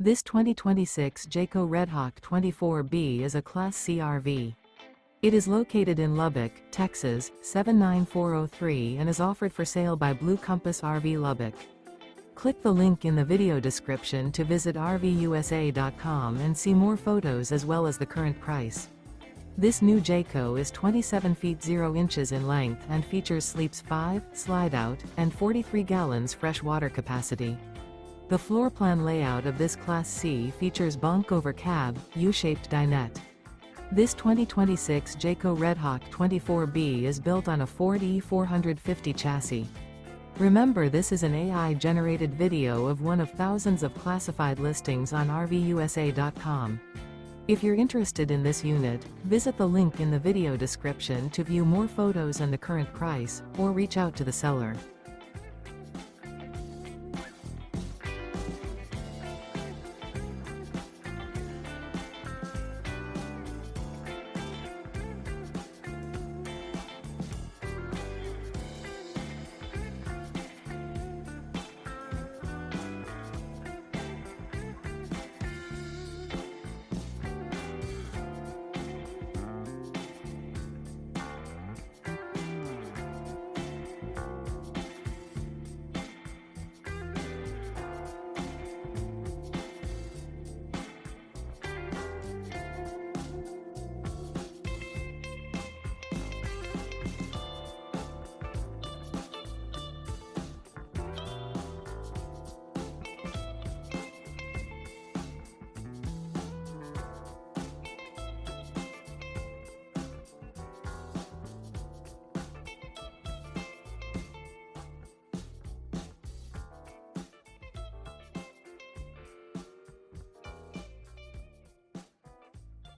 This 2026 Jayco Redhawk 24B is a Class C RV. It is located in Lubbock, Texas, 79403 and is offered for sale by Blue Compass RV Lubbock. Click the link in the video description to visit RVUSA.com and see more photos as well as the current price. This new Jayco is 27 feet 0 inches in length and features sleeps 5, slide-out, and 43 gallons fresh water capacity. The floor plan layout of this Class C features bunk over cab, U-shaped dinette. This 2026 Jayco Redhawk 24B is built on a Ford E450 chassis. Remember, this is an AI-generated video of one of thousands of classified listings on RVUSA.com. If you're interested in this unit, visit the link in the video description to view more photos and the current price, or reach out to the seller.